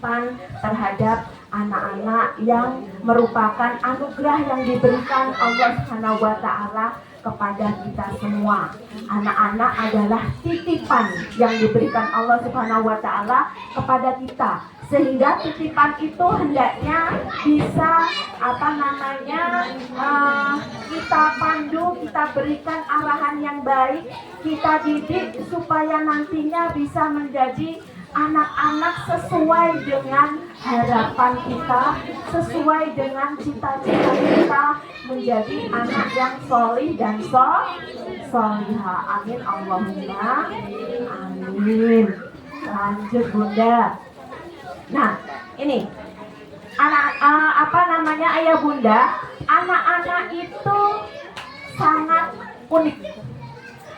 titipan terhadap anak-anak yang merupakan anugerah yang diberikan Allah Subhanahu wa Ta'ala kepada kita semua. Anak-anak adalah titipan yang diberikan Allah Subhanahu wa Ta'ala kepada kita, sehingga titipan itu hendaknya bisa kita pandu, kita berikan arahan yang baik, kita didik supaya nantinya bisa menjadi anak-anak sesuai dengan harapan kita, sesuai dengan cita-cita kita menjadi anak yang solih dan solihah. Amin Allahumma amin. Lanjut Bunda. Nah, ini ayah bunda, anak-anak itu sangat unik.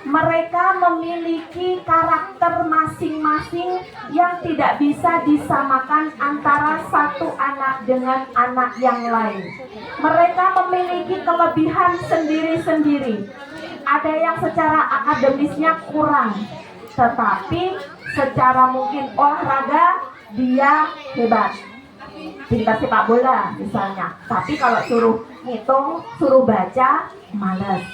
Mereka memiliki karakter masing-masing yang tidak bisa disamakan antara satu anak dengan anak yang lain. Mereka memiliki kelebihan sendiri-sendiri. Ada yang secara akademisnya kurang, tetapi secara mungkin olahraga dia hebat, pintar sepak bola misalnya. Tapi kalau suruh ngitung, suruh baca, males.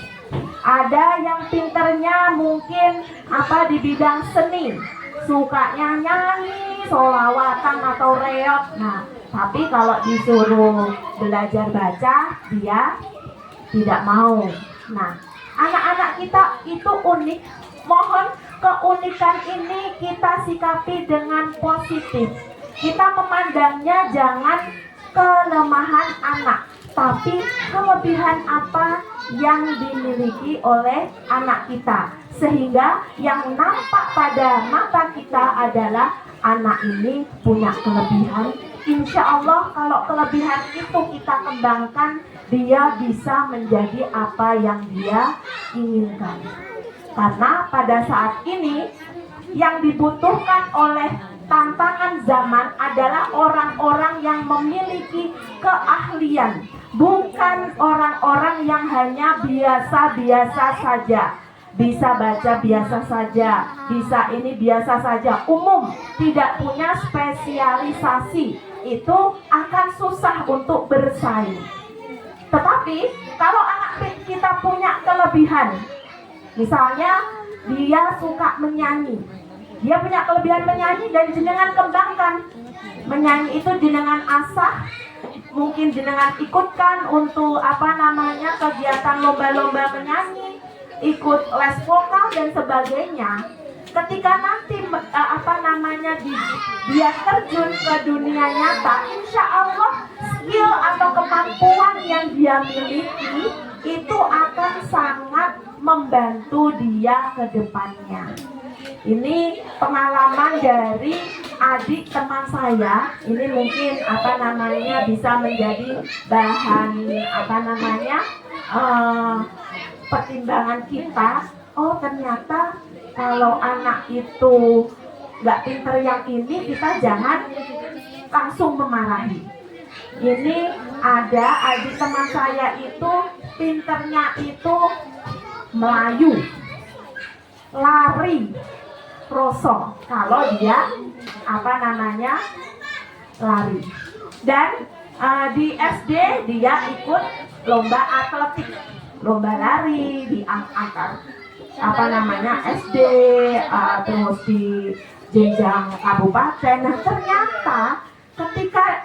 Ada yang pinternya mungkin di bidang seni, sukanya nyanyi, sholawatan atau reog. Nah, tapi kalau disuruh belajar baca, dia tidak mau. Nah, anak-anak kita itu unik. Mohon keunikan ini kita sikapi dengan positif. Kita memandangnya jangan kelemahan anak, tapi kelebihan apa yang dimiliki oleh anak kita, sehingga yang nampak pada mata kita adalah anak ini punya kelebihan. Insya Allah kalau kelebihan itu kita kembangkan, dia bisa menjadi apa yang dia inginkan. Karena pada saat ini yang dibutuhkan oleh tantangan zaman adalah orang-orang yang memiliki keahlian, bukan orang-orang yang hanya biasa-biasa saja. Bisa baca biasa saja, bisa ini biasa saja, umum, tidak punya spesialisasi. Itu akan susah untuk bersaing. Tetapi kalau anak kita punya kelebihan, misalnya dia suka menyanyi, dia punya kelebihan menyanyi dan jenengan kembangkan. Menyanyi itu jenengan asah, mungkin jenengan ikutkan untuk kegiatan lomba-lomba menyanyi, ikut les vokal dan sebagainya. Ketika nanti dia terjun ke dunia nyata, insya Allah skill atau kemampuan yang dia miliki itu akan sangat membantu dia ke depannya. Ini pengalaman dari adik teman saya. Ini mungkin bisa menjadi bahan pertimbangan kita. Oh, ternyata kalau anak itu nggak pinter yang ini, kita jangan langsung memarahi. Ini ada adik teman saya itu pinternya itu Melayu, lari, kroso. Kalau dia lari. Dan di SD dia ikut lomba atletik, lomba lari di antar SD, terus di jenjang kabupaten. Nah, ternyata ketika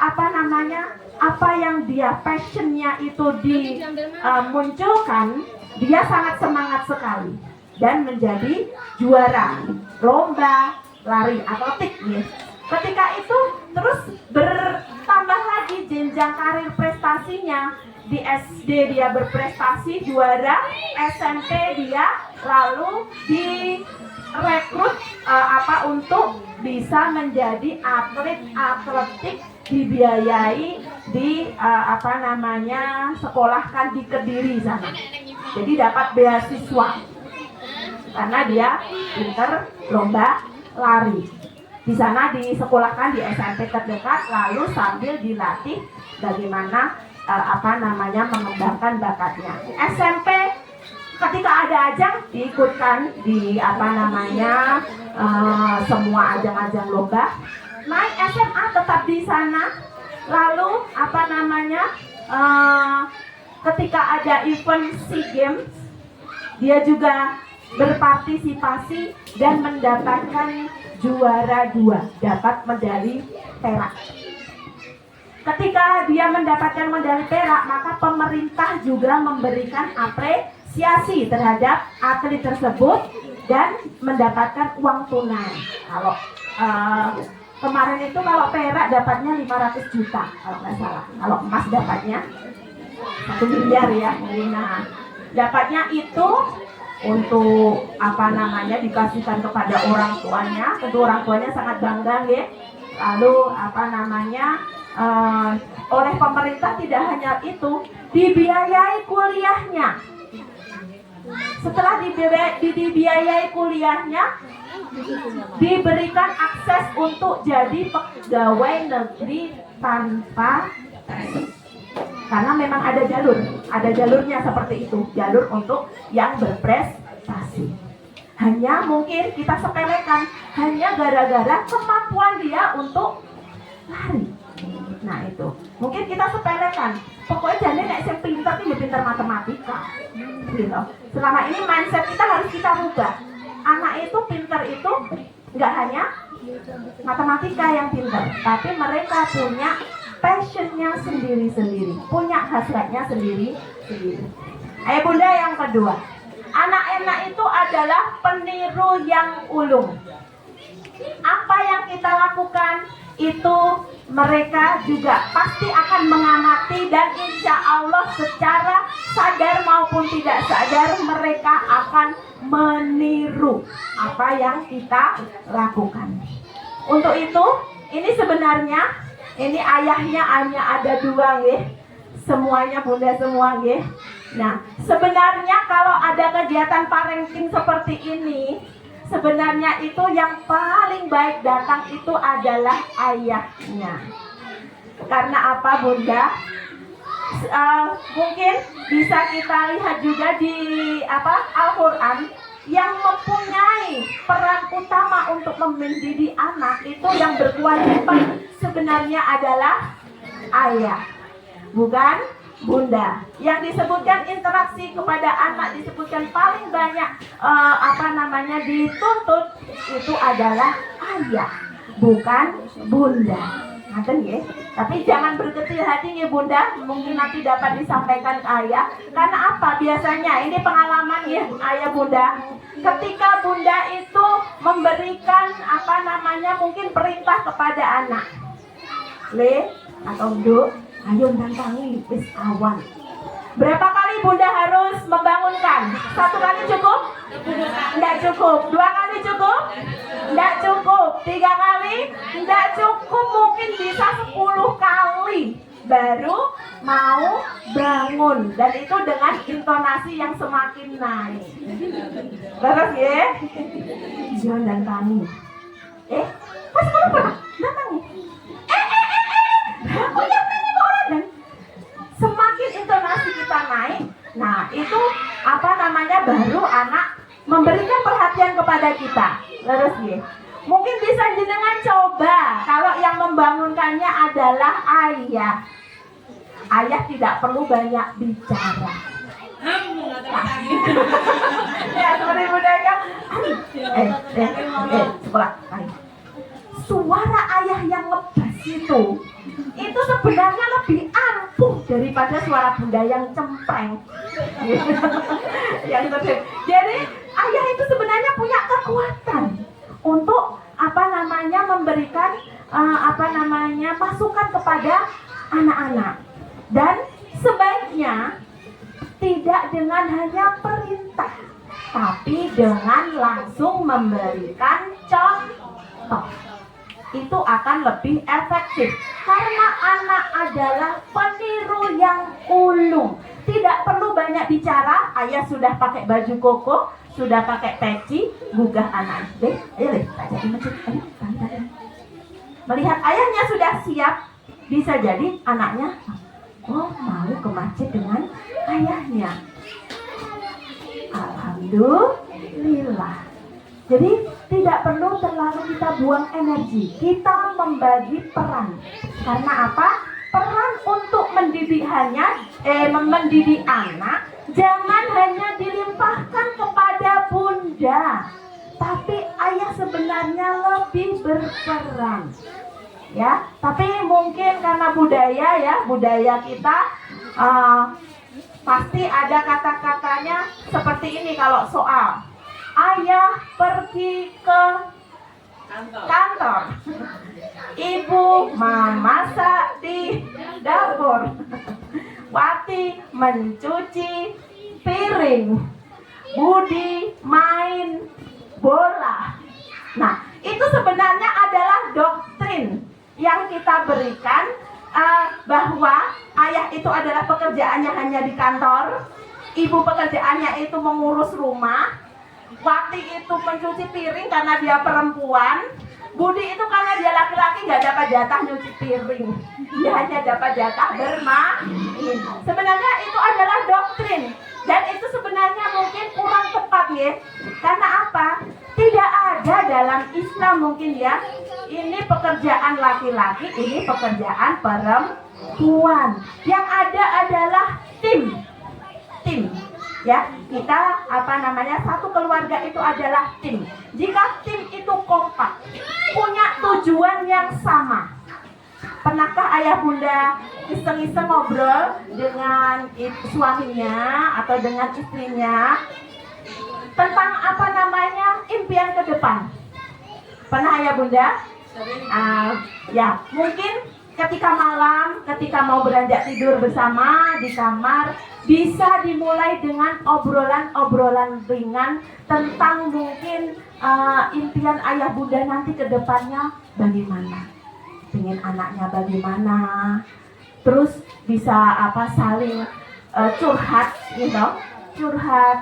apa yang dia passionnya itu dimunculkan, dia sangat semangat sekali dan menjadi juara lomba lari atletik ya. Ketika itu terus bertambah lagi jenjang karir prestasinya. Di SD dia berprestasi juara, SMP dia lalu direkrut untuk bisa menjadi atlet atletik, dibiayai di sekolahkan di Kediri sana. Jadi dapat beasiswa karena dia pinter lomba lari. Di sana disekolahkan di SMP terdekat, lalu sambil dilatih bagaimana mengembangkan bakatnya. SMP ketika ada ajang diikutkan di semua ajang-ajang lomba. naik SMA tetap di sana. Lalu apa namanya? Ketika ada event SEA Games, dia juga berpartisipasi dan mendapatkan juara 2, dapat medali perak. Ketika dia mendapatkan medali perak, maka pemerintah juga memberikan apresiasi terhadap atlet tersebut dan mendapatkan uang tunai. Kalau kemarin itu kalau perak dapatnya 500 juta kalau nggak salah. Kalau emas dapatnya 1 miliar ya. Nah, dapatnya itu untuk apa namanya dikasihkan kepada orang tuanya. Tentu orang tuanya sangat bangga ya. Lalu apa namanya oleh pemerintah tidak hanya itu, dibiayai kuliahnya. Setelah dibiayai kuliahnya, diberikan akses untuk jadi pegawai negeri tanpa tes. Karena memang ada jalurnya seperti itu, jalur untuk yang berprestasi. Hanya mungkin kita sepelekan, hanya gara-gara kemampuan dia untuk lari. Nah itu, mungkin kita sepelekan. Pokoknya jadi nek sing pinter iki pinter matematika. Gitu. Selama ini mindset kita harus kita rubah. Anak itu pinter itu nggak hanya matematika yang pinter, tapi mereka punya passionnya sendiri-sendiri, punya hasratnya sendiri-sendiri. Bunda yang kedua, anak-anak itu adalah peniru yang ulung. Apa yang kita lakukan itu mereka juga pasti akan mengamati, dan insya Allah secara sadar maupun tidak sadar mereka akan meniru apa yang kita lakukan. Untuk itu, ini sebenarnya ini ayahnya hanya ada 2 nggih. Semuanya bunda semua nggih. Nah, sebenarnya kalau ada kegiatan parenting seperti ini, sebenarnya itu yang paling baik datang itu adalah ayahnya. Karena apa bunda? Mungkin bisa kita lihat juga di Al-Quran, yang mempunyai peran utama untuk mendidik anak itu yang berkewajiban sebenarnya adalah ayah, bukan bunda. Yang disebutkan interaksi kepada anak disebutkan paling banyak dituntut itu adalah ayah, bukan bunda. Ngaten ya. Tapi jangan berkecil hati ya bunda, mungkin nanti dapat disampaikan ke ayah. Karena apa? Biasanya ini pengalaman ya ayah bunda. Ketika bunda itu memberikan mungkin perintah kepada anak. Le atau do, ayo nantangin wis awan. Berapa kali bunda harus membangunkan? 1 kali cukup? Tidak cukup. 2 kali cukup? Tidak cukup. 3 kali? Tidak cukup. Mungkin bisa 10 kali baru mau bangun, dan itu dengan intonasi yang semakin naik. Terus ya? Jangan tangi. Pas kenapa? Tangi. Aku yang nanya ke orang dan semakin intonasi kita naik, nah itu baru anak memberikan perhatian kepada kita. Terus ya, mungkin bisa jenengan coba kalau yang membangunkannya adalah ayah. Ayah tidak perlu banyak bicara. Ya seperti budaya. Sekolah. Suara ayah yang ngebas itu sebenarnya lebih ampuh daripada suara bunda yang cempreng. Jadi ayah itu sebenarnya punya kekuatan untuk memberikan masukan kepada anak-anak, dan sebaiknya tidak dengan hanya perintah, tapi dengan langsung memberikan contoh. Itu akan lebih efektif karena anak adalah peniru yang ulung. Tidak perlu banyak bicara. Ayah sudah pakai baju koko, sudah pakai peci, gugah anak. Ayo tak jadi masjid. Melihat ayahnya sudah siap, bisa jadi anaknya mau ke masjid dengan ayahnya. Alhamdulillah. Jadi tidak perlu terlalu kita buang energi. Kita membagi peran. Karena apa? Peran untuk mendidik mendidik anak jangan hanya dilimpahkan kepada bunda, tapi ayah sebenarnya lebih berperan. Ya, tapi mungkin karena budaya kita pasti ada kata-katanya seperti ini kalau soal ayah pergi ke kantor, ibu memasak di dapur, Wati mencuci piring, Budi main bola. Nah, itu sebenarnya adalah doktrin yang kita berikan bahwa ayah itu adalah pekerjaannya hanya di kantor, ibu pekerjaannya itu mengurus rumah, Wati itu mencuci piring karena dia perempuan, Budi itu karena dia laki-laki nggak dapat jatah nyuci piring, dia hanya dapat jatah bermain. Sebenarnya itu adalah doktrin dan itu sebenarnya mungkin kurang tepat ya. Karena apa? Tidak ada dalam Islam mungkin ya. Ini pekerjaan laki-laki, ini pekerjaan perempuan. Yang ada adalah tim. Ya, kita satu keluarga itu adalah tim. Jika tim itu kompak, punya tujuan yang sama. Pernahkah ayah bunda iseng-iseng ngobrol dengan suaminya atau dengan istrinya tentang impian ke depan? Pernah ayah bunda? Ya, mungkin ketika malam, ketika mau beranjak tidur bersama di kamar, bisa dimulai dengan obrolan-obrolan ringan tentang mungkin impian ayah bunda nanti ke depannya bagaimana, ingin anaknya bagaimana, terus bisa saling curhat, curhat.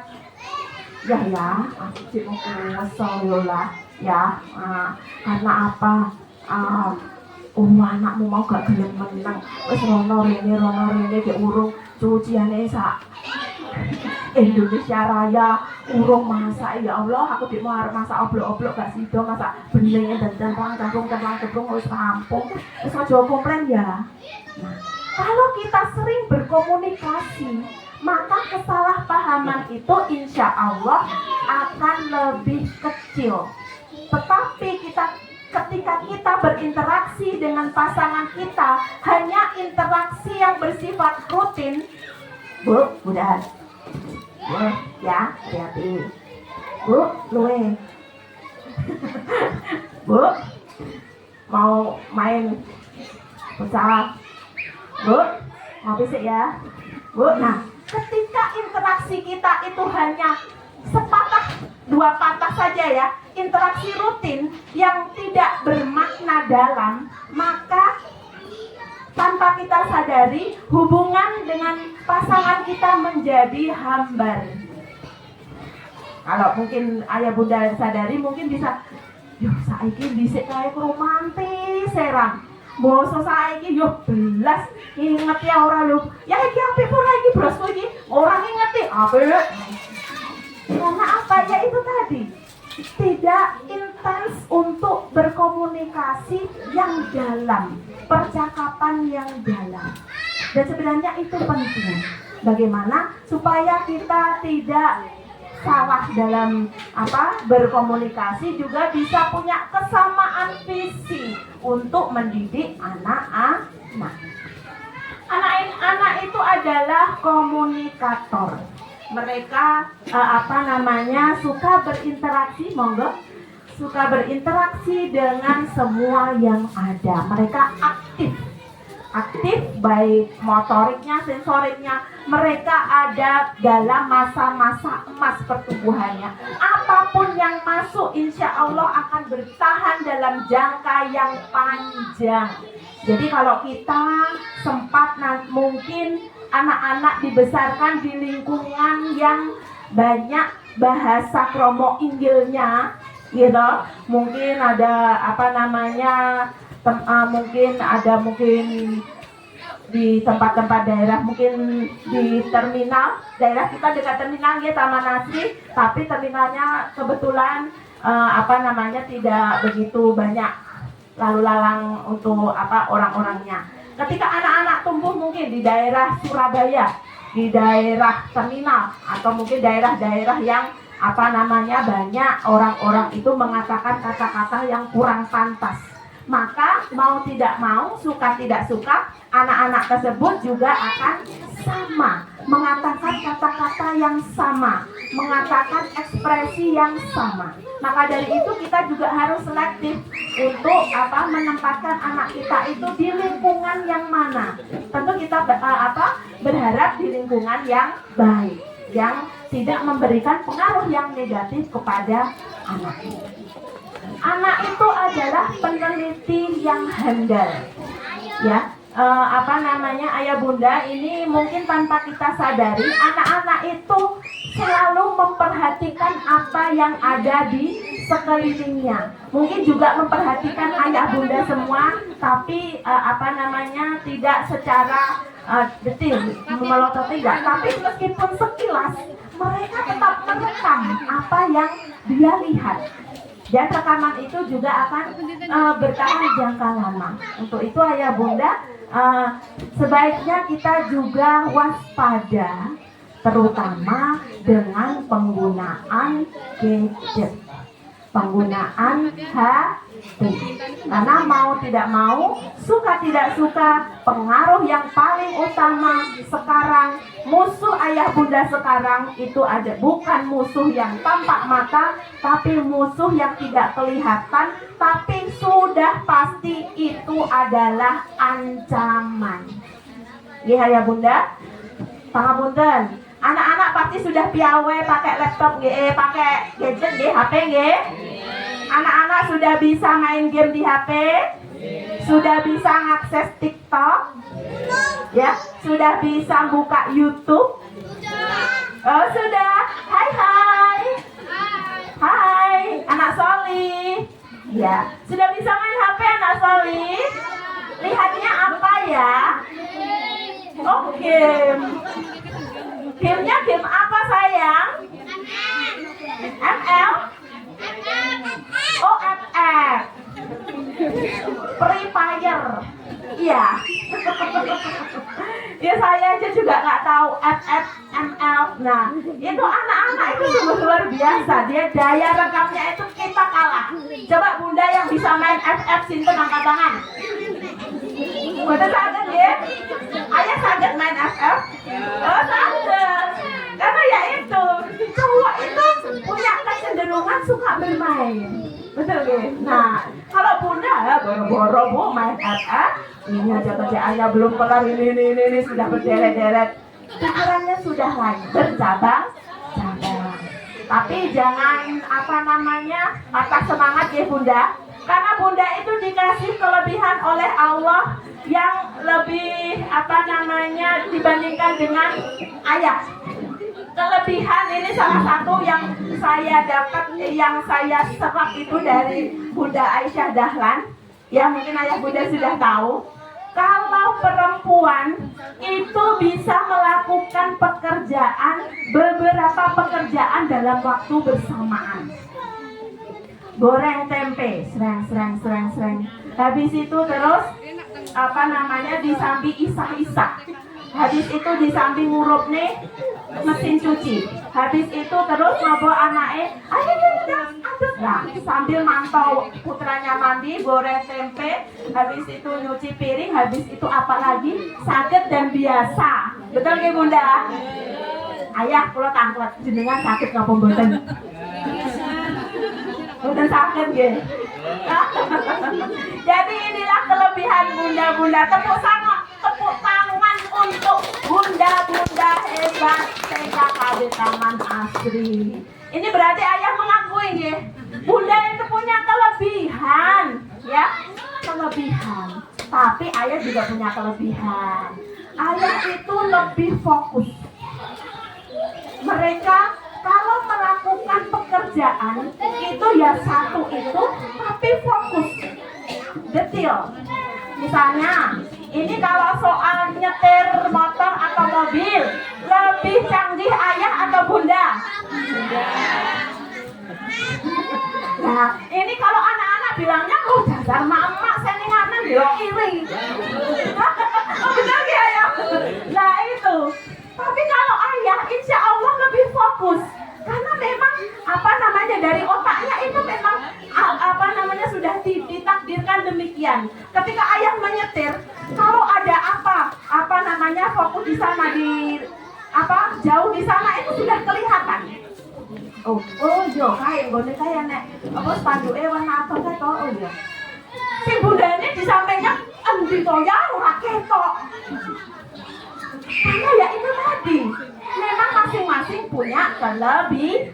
Ya, aku sih mau kesel lah, ya, karena apa? Anakmu mau gak gelem menang, wis rono rene diurung cuciane sak Indonesia Raya urung masak. Ya Allah, aku dik mau arep masak oblok-oblok gak sido, masak bening dan cemplung wis rampung. Wis aja komplain ya. Nah, kalau kita sering berkomunikasi, maka kesalahpahaman itu insya Allah akan lebih kecil. Tetapi ketika kita berinteraksi dengan pasangan kita hanya interaksi yang bersifat rutin, Bu, udah, Bu, ya, hati-hati, Bu, luwe, Bu, mau main futsal, Bu, ngopi sih ya, Bu. Nah, ketika interaksi kita itu hanya sepatah dua patah saja ya, interaksi rutin yang tidak bermakna dalam, maka tanpa kita sadari hubungan dengan pasangan kita menjadi hambar. Kalau mungkin ayah bunda sadari, mungkin bisa, yo saiki dhisik kae romantis serang. Boso saiki yo belas inget ya ora lho. Ya iki apik ora iki brosku iki. Ora ngingeti apik. Karena apa? Ya itu tadi, tidak intens untuk berkomunikasi yang dalam, percakapan yang dalam. Dan sebenarnya itu penting. Bagaimana supaya kita tidak salah dalam berkomunikasi, juga bisa punya kesamaan visi untuk mendidik anak-anak. Anak itu adalah komunikator. Mereka suka berinteraksi, suka berinteraksi dengan semua yang ada. Mereka aktif baik motoriknya, sensoriknya. Mereka ada dalam masa-masa emas pertumbuhannya. Apapun yang masuk insya Allah akan bertahan dalam jangka yang panjang. Jadi kalau kita sempat mungkin anak-anak dibesarkan di lingkungan yang banyak bahasa kromo inggilnya, gitu. Mungkin ada mungkin di tempat-tempat daerah, mungkin di terminal, daerah kita dekat terminal ya, Taman Nasri, tapi terminalnya kebetulan tidak begitu banyak lalu lalang untuk orang-orangnya. Ketika anak-anak tumbuh mungkin di daerah Surabaya, di daerah terminal, atau mungkin daerah-daerah yang banyak orang-orang itu mengatakan kata-kata yang kurang pantas, maka mau tidak mau, suka tidak suka, anak-anak tersebut juga akan sama mengatakan kata-kata yang sama, mengatakan ekspresi yang sama. Maka dari itu kita juga harus selektif untuk menempatkan anak kita itu di lingkungan yang mana. Tentu kita berharap di lingkungan yang baik, yang tidak memberikan pengaruh yang negatif kepada anak. Anak itu adalah peneliti yang handal, ya. Ayah bunda ini mungkin tanpa kita sadari, anak-anak itu selalu memperhatikan apa yang ada di sekelilingnya. Mungkin juga memperhatikan ayah bunda semua, tapi tidak secara detil, melotot tidak. Tapi meskipun sekilas, mereka tetap merekam apa yang dia lihat. Dan rekaman itu juga akan bertahan jangka lama. Untuk itu ayah bunda, sebaiknya kita juga waspada, terutama dengan penggunaan gadget, penggunaan HP. Karena mau tidak mau, suka tidak suka, pengaruh yang paling utama sekarang, musuh ayah bunda sekarang itu ada, bukan musuh yang tampak mata, tapi musuh yang tidak kelihatan, tapi sudah pasti itu adalah ancaman. Ya ayah bunda, pangapunten, anak-anak pasti sudah piawe pakai laptop, pakai gadget, HP, Anak-anak sudah bisa main game di HP, sudah bisa mengakses TikTok, ya, sudah bisa buka YouTube. Oh sudah, hai, anak Soli, ya, sudah bisa main HP anak Soli. Lihatnya apa ya? Oh game. Gamenya game apa sayang? ML? Oh FF. Free Fire. Iya. Ya saya aja juga nggak tahu FF, ML. Nah itu anak-anak itu sungguh luar biasa. Dia daya rekamnya itu kita kalah. Coba bunda yang bisa main FF sinten angkat tangan. Betul sangat ya? Ayah sangat main FF? Oh sangat. Karena ya itu cowok itu punya kecenderungan suka bermain. Betul ya? Nah kalau bunda ya boro-boro bu main FF, ini aja kerja ayah belum kelar ini sudah berderet-deret. Pikirannya sudah lain, bercabang-cabang. Tapi jangan patah semangat ya bunda. Karena bunda itu dikasih kelebihan oleh Allah yang lebih dibandingkan dengan ayah. Kelebihan ini salah satu yang saya dapat, yang saya serap itu dari Bunda Aisyah Dahlan. Ya mungkin ayah bunda sudah tahu. Kalau perempuan itu bisa melakukan beberapa pekerjaan dalam waktu bersamaan. Goreng tempe, serang. Habis itu terus disambi isah-isah. Habis itu disambi ngurup nih mesin cuci. Habis itu terus ngobrol anaknya, ayo aduk. Nah, sambil mantau putranya mandi, goreng tempe, habis itu nyuci piring, habis itu apalagi sakit dan biasa. Betul nggih bunda? Ayah kula tanglet jenengan sakit ngapa mboten? Mboten sakit nggih. Jadi inilah kelebihan bunda-bunda. Tepuk tangan untuk bunda-bunda hebat TKKD Taman Asri. Ini berarti ayah mengakui ya, bunda itu punya kelebihan, ya, kelebihan. Tapi ayah juga punya kelebihan. Ayah itu lebih fokus. Mereka kalau melakukan pekerjaan itu ya satu itu, tapi fokus, detail. Misalnya, ini kalau soal nyetir motor atau mobil, lebih canggih ayah atau bunda? namanya fokus di sana, di apa jauh di sana itu sudah kelihatan. Oh yo kayak gone kayak nek apa spanduke warna abang kae to. Oh iya. Sing bundane di sampingnya endi to ya ora ketok. Karena ya itu tadi, memang masing-masing punya kelebihan.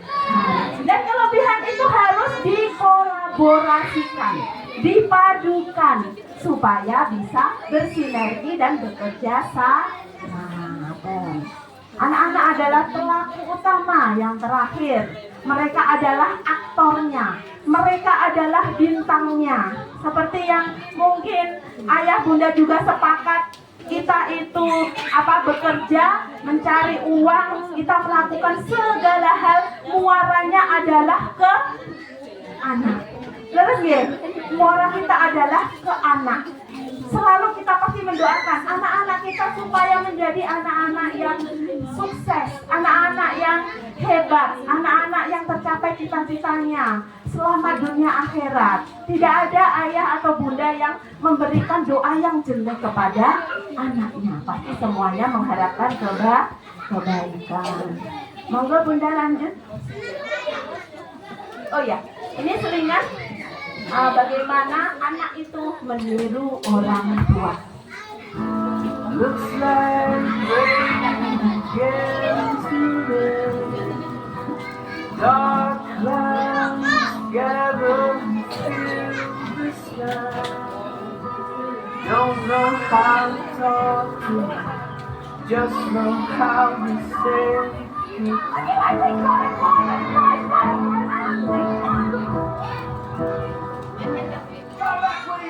Dan kelebihan itu harus dikolaborasikan, dipadukan supaya bisa bersinergi dan bekerja sama. Anak-anak adalah pelaku utama yang terakhir. Mereka adalah aktornya, mereka adalah bintangnya. Seperti yang mungkin ayah bunda juga sepakat, kita itu bekerja, mencari uang, kita melakukan segala hal, muaranya adalah ke anak. Terus ya, muara kita adalah ke anak. Selalu kita pasti mendoakan anak-anak kita supaya menjadi anak-anak yang sukses, anak-anak yang hebat, anak-anak yang tercapai cita-citanya selamat dunia akhirat. Tidak ada ayah atau bunda yang memberikan doa yang jelek kepada anaknya. Pasti semuanya mengharapkan kebaikan. Monggo bunda lanjut. Oh ya, ini selingan bagaimana anak itu meniru orang tua. Looks like rain begins to rain. Dark clouds gather and fill the sky. Don't know how to talk to you, just know how to say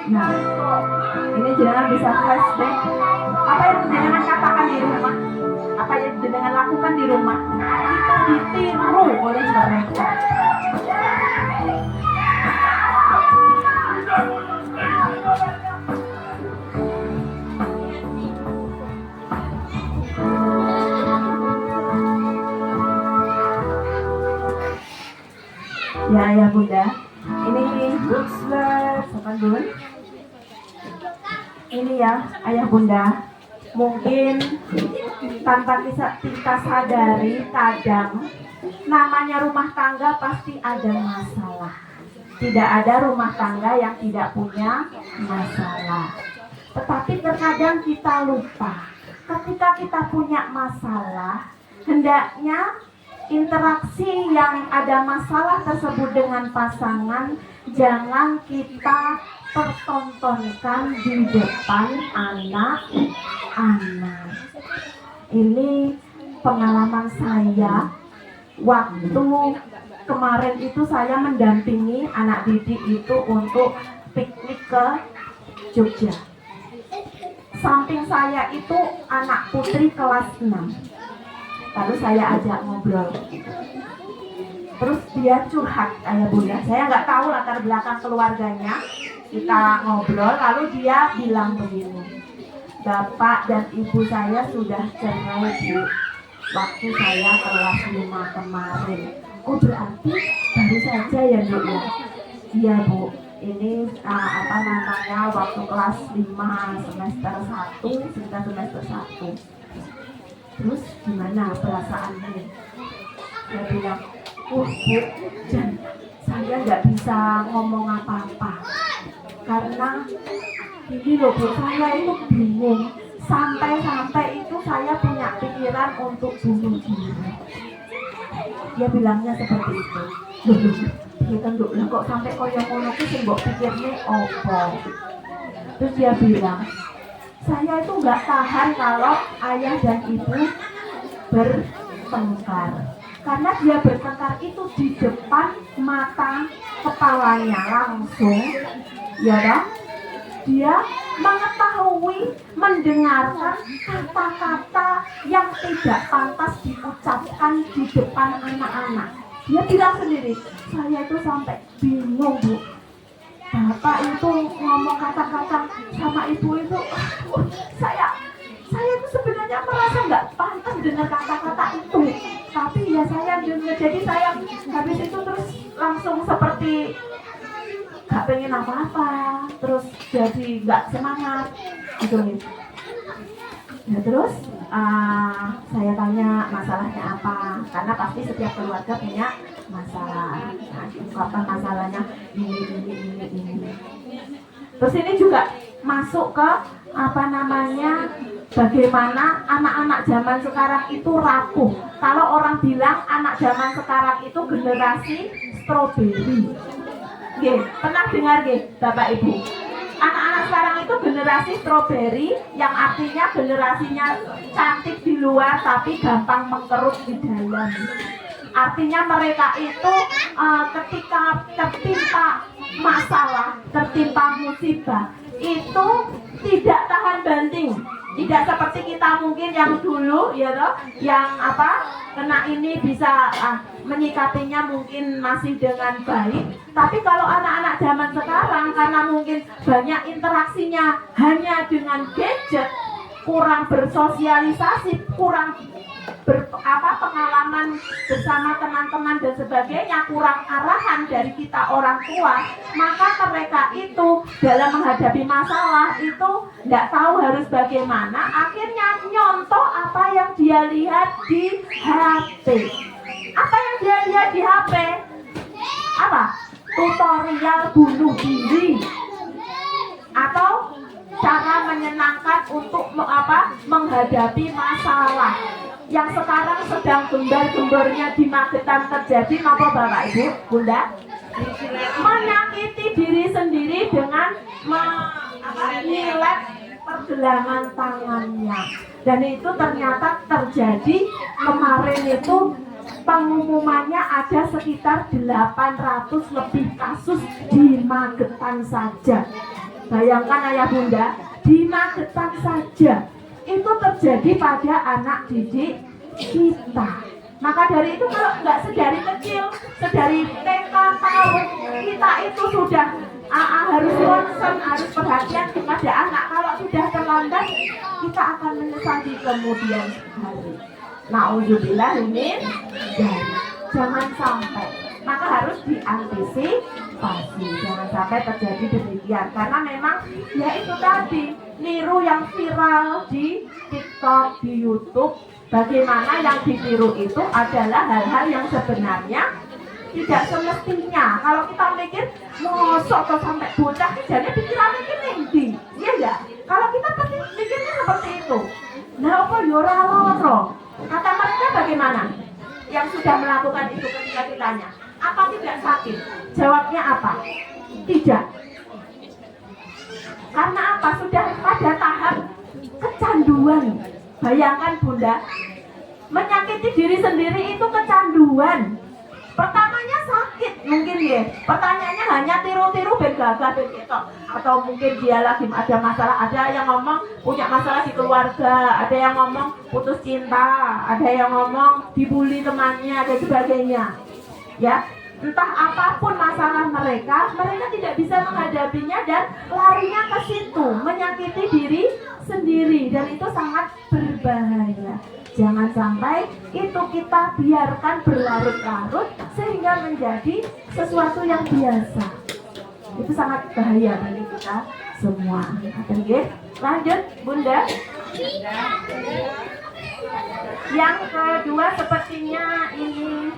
Nah, ini jenengan bisa flashback. Apa yang jenengan katakan di rumah, apa yang jenengan lakukan di rumah, itu ditiru oleh mereka. Ya ayah bunda, ini sopan bun. Ini ya ayah bunda, mungkin tanpa kita sadari kadang namanya rumah tangga pasti ada masalah. Tidak ada rumah tangga yang tidak punya masalah. Tetapi terkadang kita lupa, ketika kita punya masalah, hendaknya interaksi yang ada masalah tersebut dengan pasangan jangan kita pertontonkan di depan anak-anak. Ini pengalaman saya waktu kemarin itu saya mendampingi anak didik itu untuk piknik ke Jogja. Samping saya itu anak putri kelas 6. Lalu saya ajak ngobrol. Terus dia curhat, ayah bunda. Saya nggak tahu latar belakang keluarganya. Kita ngobrol, lalu dia bilang begini, bapak dan ibu saya sudah cerai bu, waktu saya kelas 5 kemarin. Oh berarti baru saja ya bu ya? Iya bu, ini waktu kelas 5 semester 1, sekitar semester 1. Terus gimana perasaannya? Dia bilang, oh bu, saya nggak bisa ngomong apa-apa karena ini loh bu, saya itu bingung sampai itu saya punya pikiran untuk bunuh diri. Dia bilangnya seperti itu. Kita kok sampai koyo ngono ki sing mbok pikirne opo. Terus dia bilang, saya itu nggak tahan kalau ayah dan ibu bertengkar. Karena dia bertengkar itu di depan mata kepalanya langsung, ya dong. Dia mengetahui, mendengarkan kata-kata yang tidak pantas diucapkan di depan anak-anak. Dia bilang sendiri, saya itu sampai bingung bu. Bapak itu ngomong kata-kata sama ibu itu, saya itu sebenarnya merasa nggak pantas dengar kata-kata itu. Tapi ya saya dengar, jadi saya habis itu terus langsung seperti gak pengen apa-apa, terus jadi gak semangat gitu nih. Nah terus saya tanya masalahnya apa, karena pasti setiap keluarga punya masalah. Nah, ungkapan masalahnya ini. Terus ini juga masuk ke bagaimana anak-anak zaman sekarang itu rapuh. Kalau orang bilang anak zaman sekarang itu generasi stroberi. Pernah dengar Bapak Ibu? Anak-anak sekarang itu generasi stroberi, yang artinya generasinya cantik di luar tapi gampang mengkerut di dalam. Artinya mereka itu ketika tertimpa masalah, tertimpa musibah, itu tidak tahan banting. Tidak seperti kita mungkin yang dulu yang kena ini bisa menyikapinya mungkin masih dengan baik. Tapi kalau anak-anak zaman sekarang, karena mungkin banyak interaksinya hanya dengan gadget, kurang bersosialisasi, kurang pengalaman bersama teman-teman dan sebagainya, kurang arahan dari kita orang tua, maka mereka itu dalam menghadapi masalah itu tidak tahu harus bagaimana, akhirnya nyontoh apa yang dia lihat di HP. Apa yang dia lihat di HP? Apa? Tutorial bunuh diri atau cara menyenangkan untuk menghadapi masalah. Yang sekarang sedang gembar-gembornya di Magetan terjadi apa Bapak Ibu, Bunda? Menyakiti diri sendiri dengan menyilet pergelangan tangannya. Dan itu ternyata terjadi kemarin itu, pengumumannya ada sekitar 800 lebih kasus di Magetan saja. Bayangkan ayah bunda, di Magetan saja itu terjadi pada anak didik kita. Maka dari itu kalau nggak sedari kecil, sedari TK tahun, kita itu sudah harus concern, harus perhatian kepada anak. Kalau sudah terlambat, kita akan menyesal di kemudian hari. Nauzubillah min dzalik. Jangan sampai. Maka harus diantisipasi, jangan sampai terjadi demikian. Karena memang ya itu tadi, niru yang viral di TikTok, di YouTube. Bagaimana yang ditiru itu adalah hal-hal yang sebenarnya tidak semestinya. Kalau kita mikir, mosok kok sampai bocah jadi pikirannya tinggi, iya enggak? Kalau kita pikirnya seperti itu, nah apa yora loro? Kata mereka bagaimana? Yang sudah melakukan itu ketika ditanya, apa tidak sakit? Jawabnya apa? Tidak. Karena apa? Sudah pada tahap kecanduan. Bayangkan bunda, menyakiti diri sendiri itu kecanduan. Pertamanya sakit mungkin ya. Pertanyaannya hanya tiru-tiru bergagah begitu. Atau mungkin dia lagi ada masalah. Ada yang ngomong punya masalah di keluarga, ada yang ngomong putus cinta, ada yang ngomong dibully temannya dan sebagainya. Ya, entah apapun masalah mereka tidak bisa menghadapinya dan larinya ke situ, menyakiti diri sendiri, dan itu sangat berbahaya. Jangan sampai itu kita biarkan berlarut-larut sehingga menjadi sesuatu yang biasa. Itu sangat bahaya bagi kita semua. Oke, lanjut Bunda. Yang kedua sepertinya ini,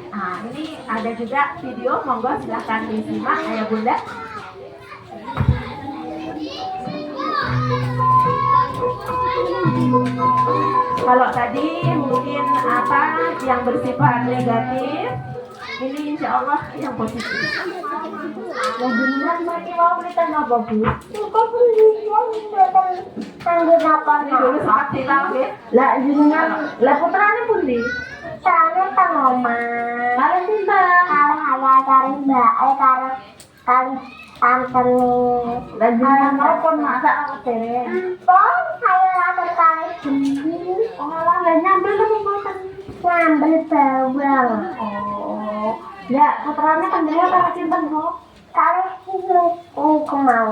ini ada juga video, monggo silahkan disimak ayah bunda. Kalau tadi mungkin yang bersifat negatif, ini insya Allah yang positif. Dengan mati mau kita apa bu? Kita beli apa? Ini dulu sempat hilang ya. Lah jenengan, lah putrane pundi? Putrane teng omah. Kali timbang. Kali ayah kali mbak, kali tante nih. Lah jenengan pun masak apa deh? Empong, saya latar kali gini. Oh lah nyambel apa boten? Ngambil bawang. Oh. Ya putrane kan dia kali sinten kok? Kali ini kemau.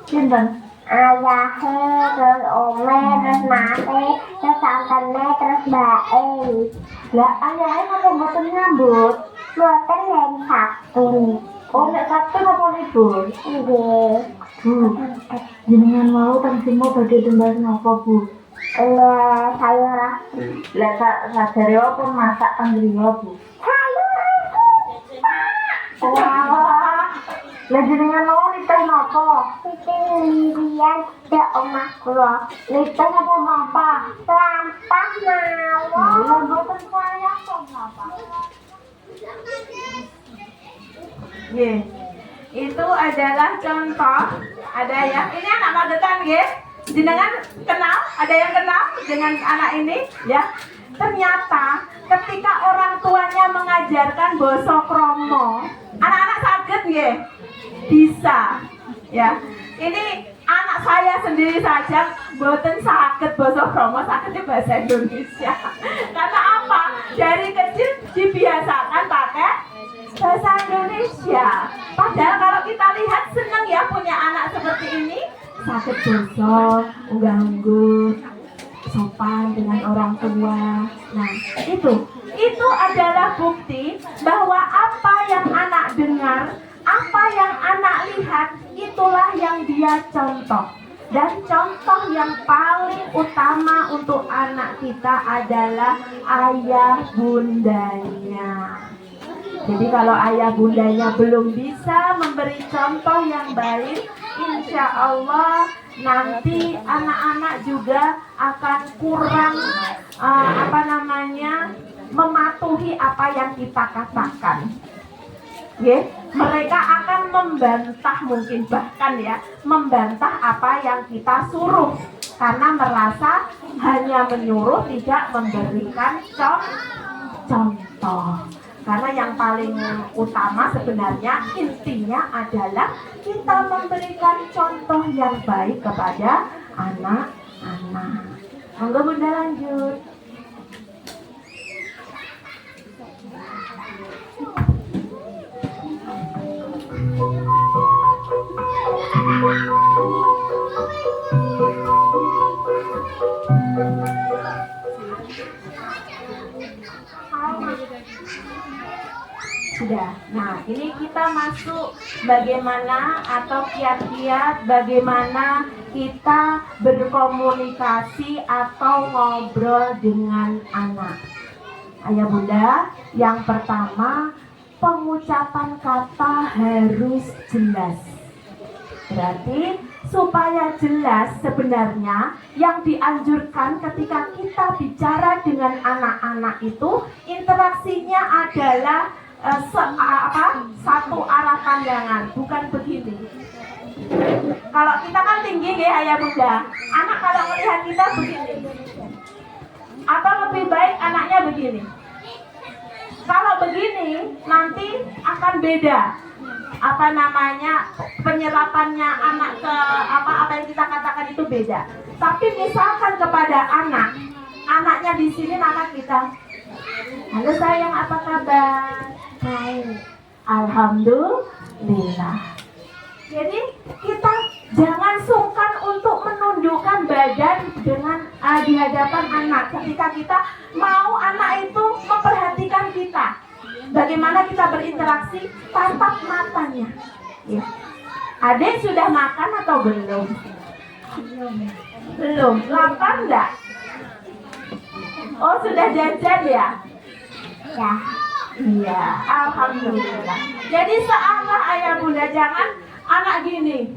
Sinten? Ayahnya, terus ome, terus mate, terus tantene, terus mbake. Lah ayahnya ngapa mboten nyambut? Mboten yang Sabtu. Oh nek Sabtu apa libur? Nggih. Bu, jenengan mau kan simo badhe tembang napa Bu? sayur asli. Lah sadare apa masak panggriya, Bu? Sayur asli. Wah. Lah jenengan mau nitih napa? Itu lirian ke omah kula. Nitih apa mapa? Lampah mawon. Lah mboten sayang kok mapa. Nggih. Itu adalah contoh. Ada ya. Ini anak magetan nggih. Jenengan kenal? Ada yang kenal dengan anak ini? Ya. Ternyata ketika orang tuanya mengajarkan basa krama, anak-anak saged nggih? Bisa. Ya. Ini anak saya sendiri saja mboten saged basa krama, saged bahasa Indonesia. Karena apa? Dari kecil dibiasakan pakai bahasa Indonesia. Padahal kalau kita lihat senang ya punya anak seperti ini, sakit basa, unggah-ungguh, sopan dengan orang tua. Nah, itu adalah bukti bahwa apa yang anak dengar, apa yang anak lihat, itulah yang dia contoh. Dan contoh yang paling utama untuk anak kita adalah ayah bundanya. Jadi kalau ayah bundanya belum bisa memberi contoh yang baik, insya Allah nanti anak-anak juga akan kurang mematuhi apa yang kita katakan. Mereka akan membantah, mungkin bahkan ya membantah apa yang kita suruh, karena merasa hanya menyuruh, tidak memberikan contoh. Karena yang paling utama sebenarnya intinya adalah kita memberikan contoh yang baik kepada anak-anak. Monggo Bunda lanjut. Sudah. Nah, ini kita masuk bagaimana atau kiat-kiat bagaimana kita berkomunikasi atau ngobrol dengan anak. Ayah Bunda, yang pertama pengucapan kata harus jelas. Berarti supaya jelas sebenarnya yang dianjurkan ketika kita bicara dengan anak-anak itu interaksinya adalah satu arah pandangan, bukan begini. Kalau kita kan tinggi ya ayah bunda, anak kalau melihat kita begini, atau lebih baik anaknya begini. Kalau begini nanti akan beda penyerapannya anak ke apa yang kita katakan itu beda. Tapi misalkan kepada anaknya di sini anak kita, halo sayang, apa kabar? Baik, alhamdulillah. Jadi kita jangan sungkan untuk menundukkan badan dengan di hadapan anak ketika kita mau anak itu memperhatikan kita. Bagaimana kita berinteraksi, tatap matanya. Ya. Adik sudah makan atau belum? Belum. Lapar enggak? Oh, sudah jajan ya? Ya. Iya, alhamdulillah. Jadi searah ayah bunda, jangan anak gini.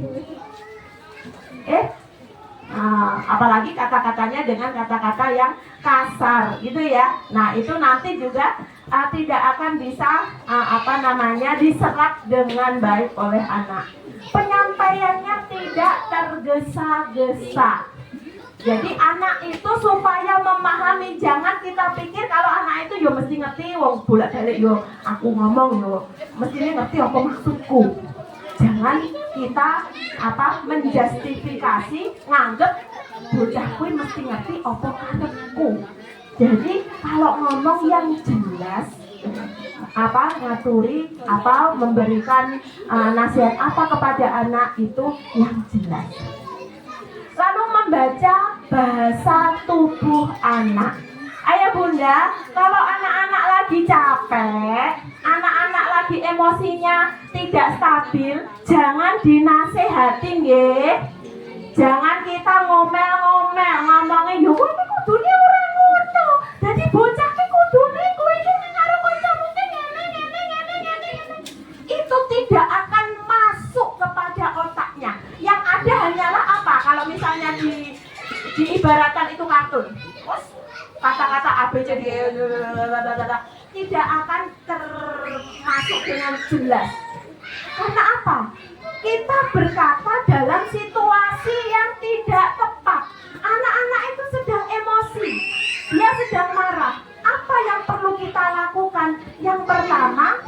Apalagi kata-katanya dengan kata-kata yang kasar gitu ya. Nah, itu nanti juga tidak akan bisa diserap dengan baik oleh anak. Penyampaiannya tidak tergesa-gesa. Jadi anak itu supaya memahami, jangan kita pikir kalau anak itu yo mesti ngerti wong bolak-balik yo aku ngomong yo mestinya ngerti apa maksudku. Jangan kita menjustifikasi nganggep bocah kuwi mesti ngerti apa karepku. Jadi kalau ngomong yang jelas, ngaturi memberikan nasihat apa kepada anak itu yang jelas. Lalu membaca bahasa tubuh anak. Ayah bunda, kalau anak-anak lagi capek, anak-anak lagi emosinya tidak stabil, jangan dinasehati nggih. Jangan kita ngomel-ngomel, ngomongnya yo kowe kudune ora ngono. Dadi bocah ki kudune kowe iki nek karo kancamu ki ngene. Itu tidak akan masuk kepada otaknya. Yang ada hanyalah apa? Kalau misalnya diibaratkan itu kartun. Terus kata-kata A B C D tidak akan termasuk dengan jelas. Karena apa? Kita berkata dalam situasi yang tidak tepat. Anak-anak itu sedang emosi, dia sedang marah. Apa yang perlu kita lakukan? Yang pertama,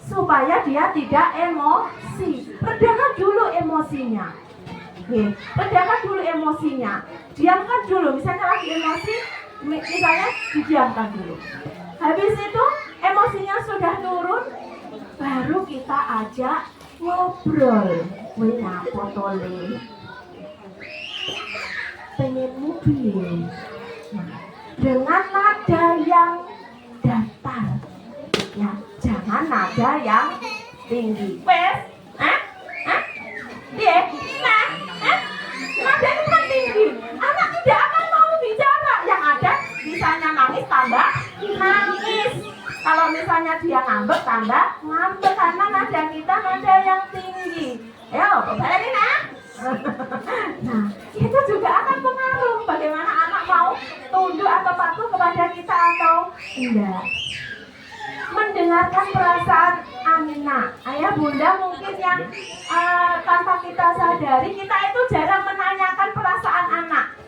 supaya dia tidak emosi, redakan dulu emosinya. Redakan dulu emosinya. Diamkan dulu, misalnya lagi emosi, misalnya didiamkan dulu. Habis itu emosinya sudah turun, baru kita ajak ngobrol. Wih, ngapo tole? Pengenmu piye? Dengan nada yang datar, ya, jangan nada yang tinggi. Wes, dia, nada itu kan tinggi. Anak tidak akan mau bicara. Yang ada, misalnya nangis tambah nangis. Kalau misalnya dia ngambek tambah ngambek karena nada kita nada yang tinggi. Ayo, balik nah. Nah, itu juga akan pengaruh bagaimana anak mau tunduk atau patuh kepada kita atau tidak. Mendengarkan perasaan anak, ayah bunda mungkin yang tanpa kita sadari kita itu jarang menanyakan perasaan anak.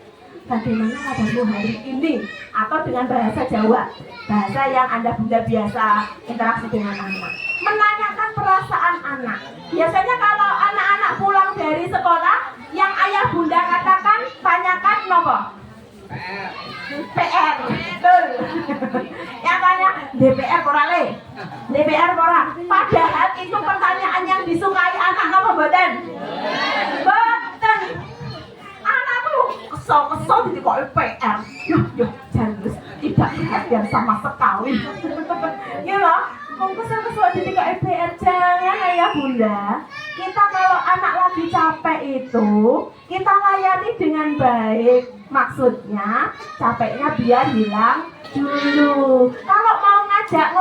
Bagaimana kabarmu hari ini? Atau dengan bahasa Jawa, bahasa yang anda bunda biasa interaksi dengan anak. Menanyakan perasaan anak. Biasanya kalau anak-anak pulang dari sekolah, yang ayah bunda katakan, tanyakan nopo? PR. Betul. Yang tanya DPR porale. DPR pora. Padahal itu pertanyaan yang disukai anak nopo boten? Boten. Anak tuh kesel-kesel di kok PR. Yuh, jelas tidak perhatian sama sekali. Ya loh, mau kesel-kesel di kok PR, jangan ayah bunda. Kita kalau anak lagi capek itu, kita layani dengan baik. Maksudnya capeknya biar hilang dulu. Kalau mau ngajak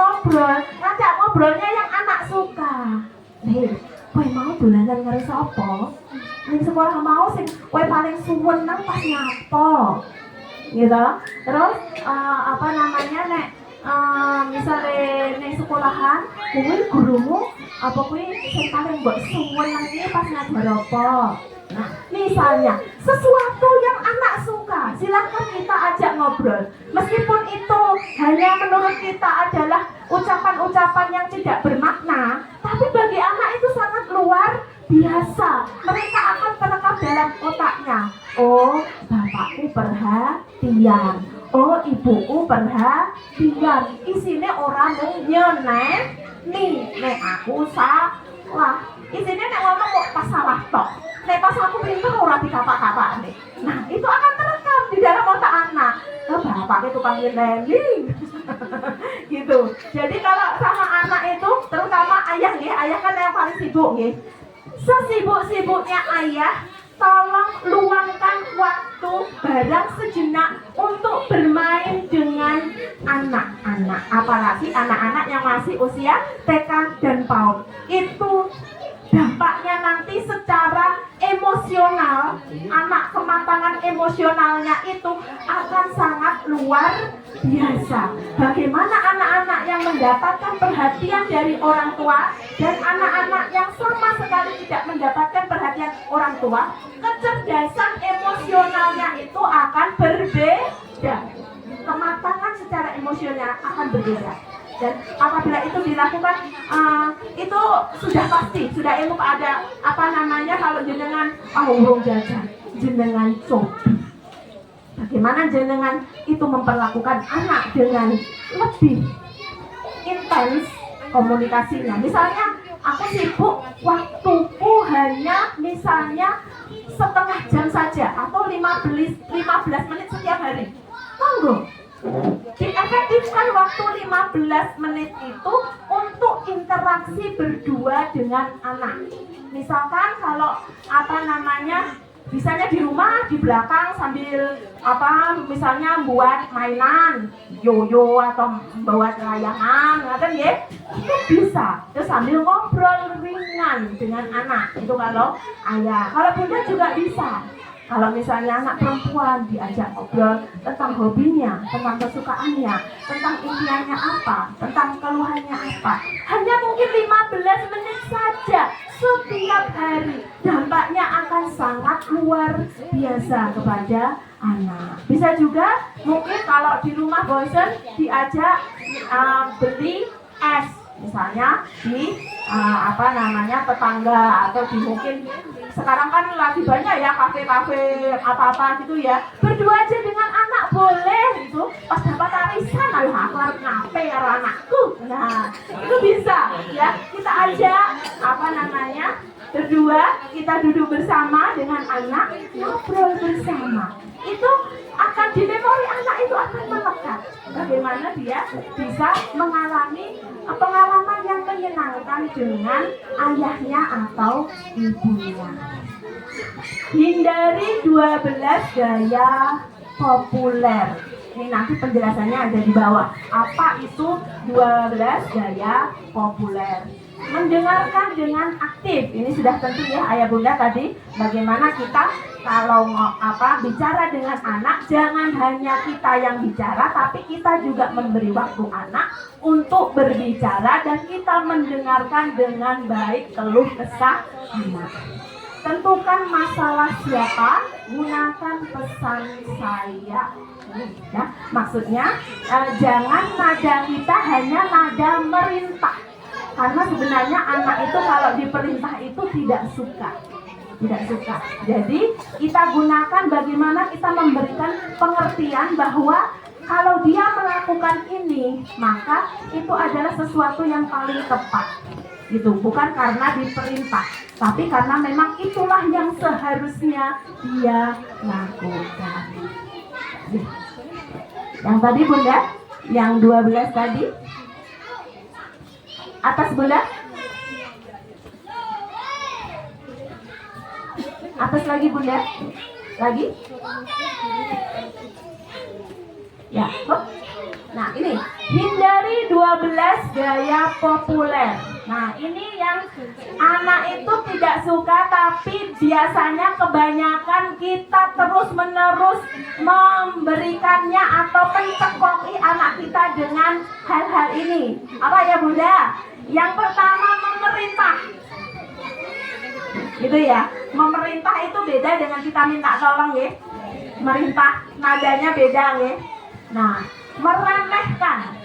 ngobrolnya yang anak suka. Nih, kowe mau dolanan karo sapa? Ning sekolah mau sing kowe paling suwen nang pas nyapo. Gitu. Terus nek misalnya ning sekolahan, kowe gurumu apa kowe sing paling mbok suwen nang iki pas ngajar apa? Nah, misalnya sesuatu yang anak suka, silakan kita ajak ngobrol. Meskipun itu hanya menurut kita adalah ucapan-ucapan yang tidak bermakna, tapi bagi anak itu sangat luar biasa. Mereka akan terekam dalam otaknya. Oh, bapakku perhatian. Oh, ibuku perhatian. Isine orang nyenek nek aku salah. Isine nek ngomong kok pas salah tok. Nek pas aku pinter ora dikapak-kapak nih. Nah, itu akan terekam di dalam otak anak. Oh, bapaknya tukang nyeling. Gitu. Jadi kalau sama anak itu, terutama ayah nih, ayah kan yang paling sibuk nih. Sesibuk-sibuknya ayah, tolong luangkan waktu barang sejenak untuk bermain dengan anak-anak. Apalagi anak-anak yang masih usia TK dan PAUD. Itu dampaknya nanti secara emosional, anak kematangan emosionalnya itu akan sangat luar biasa. Bagaimana anak-anak yang mendapatkan perhatian dari orang tua dan anak-anak yang sama sekali tidak mendapatkan perhatian orang tua, kecerdasan emosionalnya itu akan berbeda. Kematangan secara emosional akan berbeda. Dan apabila itu dilakukan, itu sudah pasti, sudah ilmu ada kalau jenengan urung jajan, jenengan cobi. Bagaimana jenengan itu memperlakukan anak dengan lebih intens komunikasinya. Misalnya aku sibuk, waktuku hanya misalnya setengah jam saja atau 15 menit setiap hari. Monggo diefektifkan waktu 15 menit itu untuk interaksi berdua dengan anak. Misalkan kalau Bisanya di rumah, di belakang sambil misalnya buat mainan, yoyo atau buat layangan, kan ya? Itu bisa. Terus sambil ngobrol ringan dengan anak. Itu kalau ayah. Kalau bunda juga bisa. Kalau misalnya anak perempuan diajak ngobrol tentang hobinya, tentang kesukaannya, tentang impiannya apa, tentang keluhannya apa. Hanya mungkin 15 menit saja setiap hari. Dampaknya akan sangat luar biasa kepada anak. Bisa juga mungkin kalau di rumah bosan diajak beli es. Misalnya di tetangga atau di mungkin sekarang kan lagi banyak ya kafe-kafe apa-apa gitu ya. Berdua aja dengan anak boleh itu. Pas dapat arisan, ayo aku harus ngape karo anakku. Nah, itu bisa ya. Kita ajak berdua, kita duduk bersama dengan anak, ngobrol bersama. Itu akan di memori anak itu akan melekat. Bagaimana dia bisa mengalami pengalaman yang menyenangkan dengan ayahnya atau ibunya. Hindari 12 gaya populer. Ini nanti penjelasannya ada di bawah. Apa itu 12 gaya populer? Mendengarkan dengan aktif. Ini sudah tentu ya ayah bunda tadi. Bagaimana kita kalau bicara dengan anak, jangan hanya kita yang bicara, tapi kita juga memberi waktu anak untuk berbicara dan kita mendengarkan dengan baik keluh kesah anak. Tentukan masalah siapa, gunakan pesan saya. Ya, maksudnya jangan nada kita hanya nada merintah. Karena sebenarnya anak itu kalau diperintah itu tidak suka. Jadi kita gunakan bagaimana kita memberikan pengertian bahwa kalau dia melakukan ini, maka itu adalah sesuatu yang paling tepat. Gitu, bukan karena diperintah, tapi karena memang itulah yang seharusnya dia lakukan. Yang tadi bunda, yang 12 tadi. Atas bunda. Atas lagi bunda. Lagi. Ya. Nah ini. Hindari 12 gaya populer. Nah ini yang anak itu tidak suka, tapi biasanya kebanyakan kita terus menerus memberikannya atau mencekoki anak kita dengan hal-hal ini. Apa ya bunda? Yang pertama memerintah. Gitu ya. Memerintah itu beda dengan kita minta tolong ya. Merintah nadanya beda ya. Nah, meremehkan.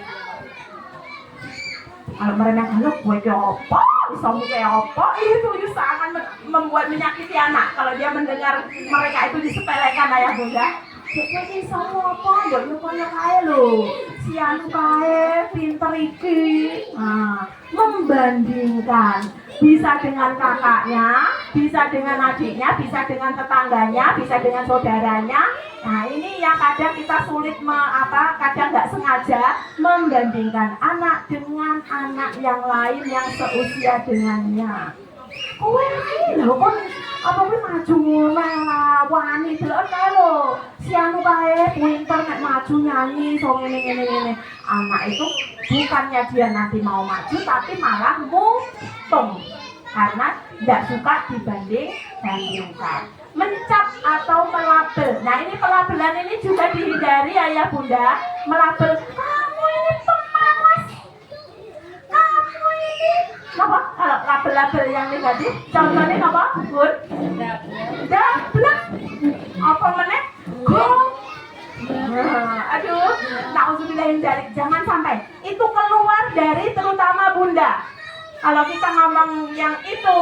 Kalau meremehkan lo gue kayak apa, isomu kayak apa, itu sangat membuat menyakiti anak. Kalau dia mendengar mereka itu disepelekan ayah bunda. Jadi isomu apa, buat nyukonya kaya lo, si anu kaya, pinter iki. Nah, membandingkan. Bisa dengan kakaknya, bisa dengan adiknya, bisa dengan tetangganya, bisa dengan saudaranya. Nah ini yang kadang kita sulit kadang nggak sengaja membandingkan anak dengan anak yang lain yang seusia dengannya. Kowe lho kon kowe maju ngono wani delok kae lho. Si anu kae pinter nek maju nyanyi so ngene. Anak itu bukannya dia nanti mau maju tapi malah mutung karena tidak suka dibandingkan. Mencap atau melabel. Nah ini pelabelan ini juga dihindari ayah bunda. Melabel, kamu ini pemalas, kamu ini apa? Kalau label-label yang negatif, contohnya apa? Bun? Dablek. Apa meneh? Aduh, nauzubillahi dzalik. Jangan sampai itu keluar dari terutama bunda. Kalau kita ngomong yang itu,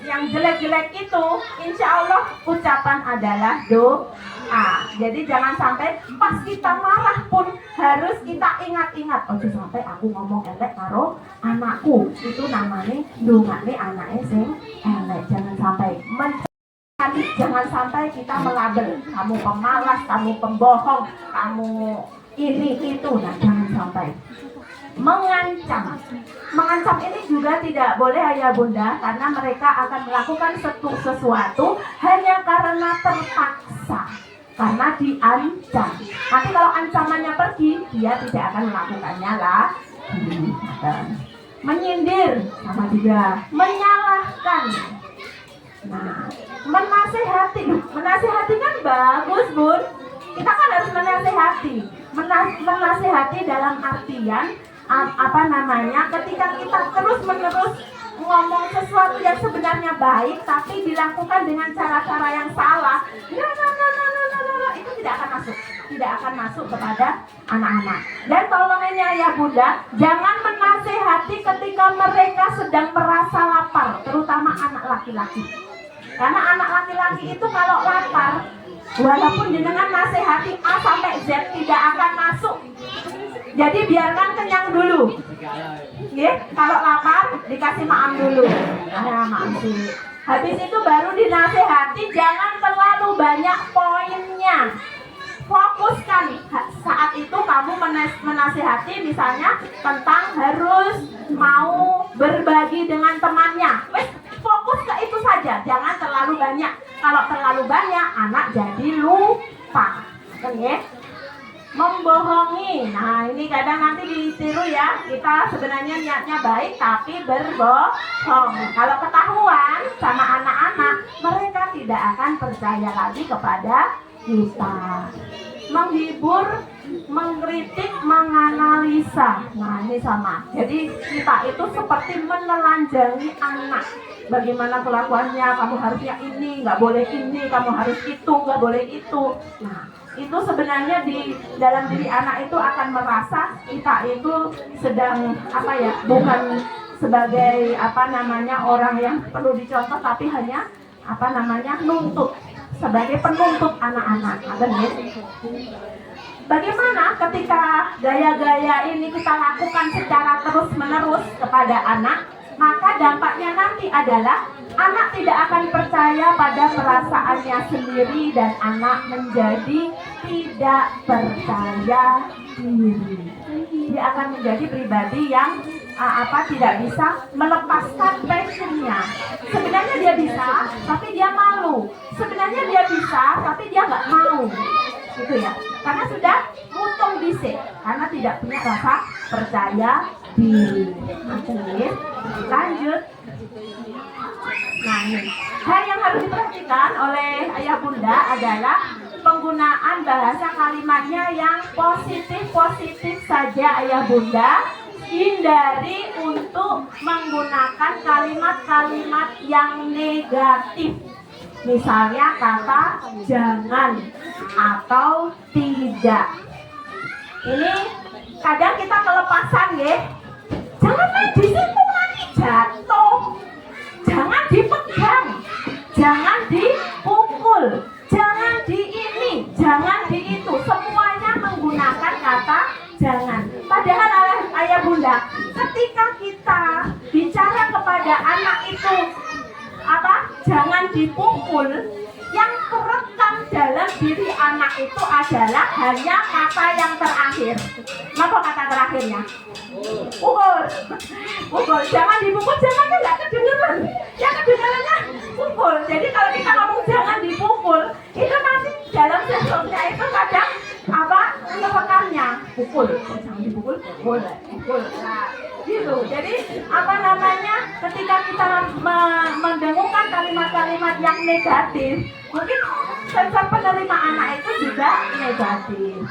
yang jelek-jelek itu, insya Allah ucapan adalah doa. Jadi jangan sampai pas kita marah pun harus kita ingat-ingat. Oh sampai aku ngomong elek karo anakku, itu namanya dongane anaknya sing elek. Jangan sampai jangan sampai kita melabel kamu pemalas, kamu pembohong, kamu ini itu. Nah jangan sampai. mengancam. Mengancam ini juga tidak boleh ayah bunda, karena mereka akan melakukan sesuatu hanya karena terpaksa, karena diancam. Nanti kalau ancamannya pergi, dia tidak akan melakukannya lah. Menyindir sama juga, menyalahkan. Nah, menasehati. Menasehati kan bagus, Bun. Kita kan harus menasehati. Menasehati dalam artian ketika kita terus-menerus ngomong sesuatu yang sebenarnya baik tapi dilakukan dengan cara-cara yang salah, no, itu tidak akan masuk kepada anak-anak. Dan tolong ini ayah bunda, jangan menasehati ketika mereka sedang merasa lapar, terutama anak laki-laki. Karena anak laki-laki itu kalau lapar, walaupun jenengan nasihati A sampai Z tidak akan masuk. Jadi biarkan kenyang dulu. Kalau lapar dikasih makan dulu. Makan sih. Habis itu baru dinasehati, jangan terlalu banyak poinnya. Fokuskan saat itu kamu menasehati misalnya tentang harus mau berbagi dengan temannya. Fokus ke itu saja, jangan terlalu banyak. Kalau terlalu banyak, anak jadi lupa. Membohongi. Nah, ini kadang nanti ditiru ya. Kita sebenarnya niatnya baik tapi berbohong. Kalau ketahuan sama anak-anak, mereka tidak akan percaya lagi kepada kita. Menghibur, mengkritik, menganalisa. Nah, ini sama. Jadi kita itu seperti menelanjangi anak. Bagaimana kelakuannya, kamu harusnya ini, nggak boleh ini, kamu harus itu, nggak boleh itu. Nah, itu sebenarnya di dalam diri anak itu akan merasa kita itu sedang bukan sebagai orang yang perlu dicontoh, tapi hanya nuntut, sebagai penuntut anak-anak. Bagaimana ketika gaya-gaya ini kita lakukan secara terus-menerus kepada anak, maka dampaknya nanti adalah anak tidak akan percaya pada perasaannya sendiri dan anak menjadi tidak percaya diri. Dia akan menjadi pribadi yang tidak bisa melepaskan passionnya. Sebenarnya dia bisa, tapi dia malu. Sebenarnya dia bisa, tapi dia nggak mau. Gitu ya. Karena sudah mutung bisik, karena tidak punya rasa percaya diri. Oke, lanjut. Nah, ini hal yang harus diperhatikan oleh ayah bunda adalah penggunaan bahasa kalimatnya yang positif saja ayah bunda. Hindari untuk menggunakan kalimat-kalimat yang negatif. Misalnya kata jangan atau tidak. Ini kadang kita kelepasan ya. Jangan main di situ, nanti jatuh. Jangan dipegang. Jangan dipukul. Jangan di ini, jangan di itu. Semuanya menggunakan kata jangan. Padahal ayah bunda, ketika kita bicara kepada anak itu jangan dipukul, yang terekam dalam diri anak itu adalah hanya kata yang terakhir. Apa kata terakhirnya? Pukul. Jangan dipukul, jangannya nggak kedengeran. Yang kedengerannya pukul. Jadi kalau kita ngomong jangan dipukul, itu nanti dalam sensornya itu kadang terekamnya pukul. Jangan dipukul, pukul. Nah, gitu. Jadi ketika kita mendengarkan kalimat-kalimat yang negatif, mungkin sensor penerima anak itu juga negatif.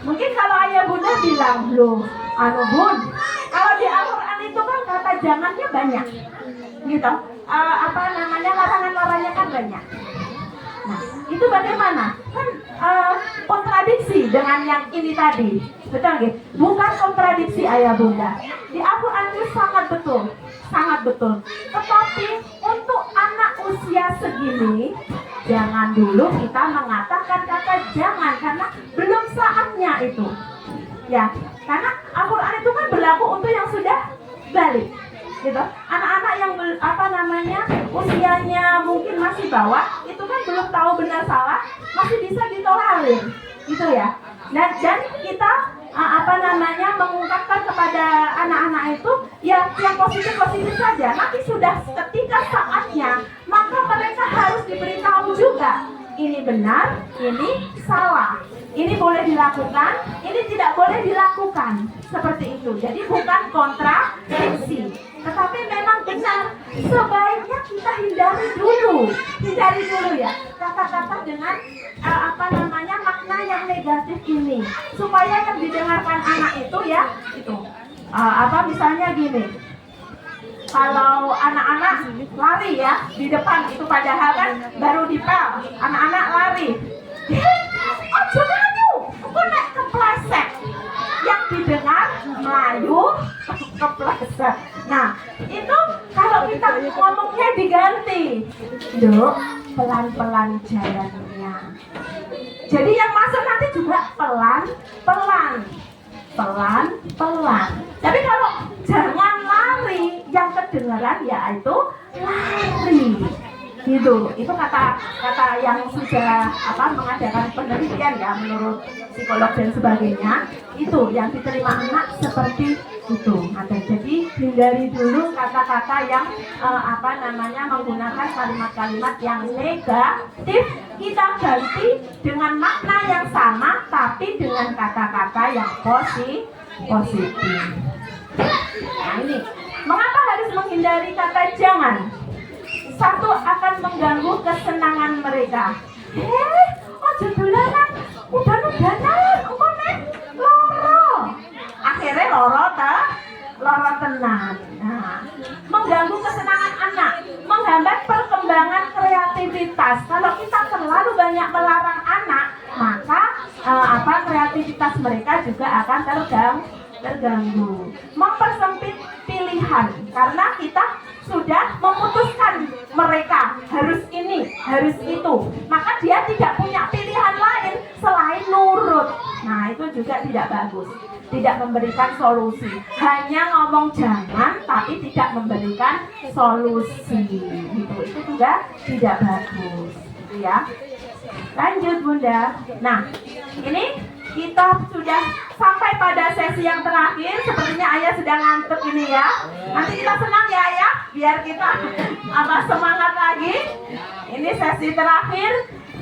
Mungkin kalau ayah bunda bilang, loh, bun, kalau di Al-Quran itu kan kata jangannya banyak, gitu. Larangan-larangannya kan banyak. Nah, itu bagaimana? Kan kontradiksi dengan yang ini tadi. Betul nggih? Bukan kontradiksi ayah bunda. Di Al-Quran itu sangat betul. Tetapi untuk anak usia segini, jangan dulu kita mengatakan kata jangan, karena belum saatnya itu. Ya, karena Al-Quran itu kan berlaku untuk yang sudah balik. Gitu. Anak-anak yang usianya mungkin masih bawah, itu kan belum tahu benar salah, masih bisa ditolerir, gitu ya. Dan kita mengungkapkan kepada anak-anak itu ya yang positif-positif saja. Nanti sudah ketika saatnya maka mereka harus diberitahu juga. Ini benar, ini salah. Ini boleh dilakukan, ini tidak boleh dilakukan. Seperti itu. Jadi bukan kontradiksi, tetapi memang benar. Sebaiknya kita hindari dulu ya kata-kata dengan makna yang negatif ini, supaya yang didengarkan anak itu ya itu misalnya gini. Kalau anak-anak lari ya di depan itu, padahal kan baru dipel, anak-anak lari. Ojo melayu, aku naik kepleset. Yang didengar melayu, kepleset. Nah, itu kalau kita ngomongnya diganti, Duk, pelan-pelan jalannya. Jadi yang masuk nanti juga pelan-pelan. Tapi kalau jangan lari, yang kedengaran yaitu lari. Gitu. Itu kata yang sudah mengadakan penelitian ya menurut psikolog dan sebagainya. Itu yang diterima anak seperti itu. Jadi hindari dulu kata-kata yang menggunakan kalimat-kalimat yang negatif. Kita ganti dengan makna yang sama tapi dengan kata-kata yang positif. Nah ini, mengapa harus menghindari kata jangan? Satu, akan mengganggu kesenangan mereka. Ojo dolanan, udan-udanan, engko nek loro. Akhirnya loro tenan. Nah, mengganggu kesenangan anak, menghambat perkembangan kreativitas. Kalau kita terlalu banyak melarang anak, maka kreativitas mereka juga akan terganggu. Mempersempit pilihan, karena kita sudah memutuskan mereka harus ini, harus itu, maka dia tidak punya pilihan lain selain nurut. Nah, itu juga tidak bagus, tidak memberikan solusi, hanya ngomong jangan tapi tidak memberikan solusi. Itu juga tidak bagus, gitu ya. Lanjut Bunda. Nah, ini kita sudah sampai pada sesi yang terakhir. Sepertinya Ayah sudah ngantuk ini ya. Nanti kita senang ya Ayah, biar kita semangat lagi. Ini sesi terakhir.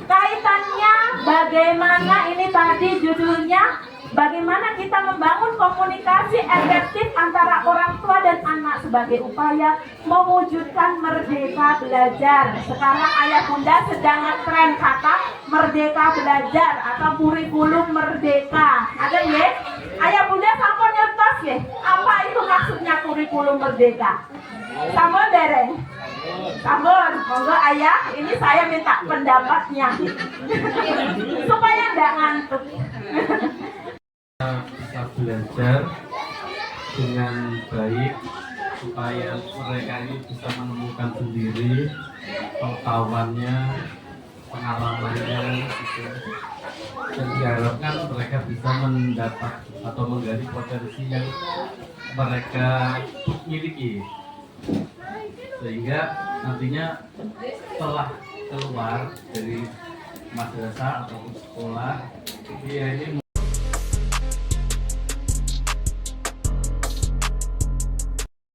Kaitannya bagaimana, ini tadi judulnya, bagaimana kita membangun komunikasi efektif antara orang tua dan anak sebagai upaya mewujudkan merdeka belajar. Sekarang Ayah Bunda sedang ngetren kata merdeka belajar atau kurikulum merdeka. Ada ya? Ayah Bunda sampun ngertos ya? Apa itu maksudnya kurikulum merdeka? Sampun dereng? Sampun, monggo Ayah, ini saya minta pendapatnya supaya nggak ngantuk. Bisa belajar dengan baik supaya mereka ini bisa menemukan sendiri pengetahuannya, pengalamannya gitu. Dan diharapkan mereka bisa mendapat atau menggali potensi yang mereka miliki, sehingga nantinya setelah keluar dari madrasah atau sekolah dia ini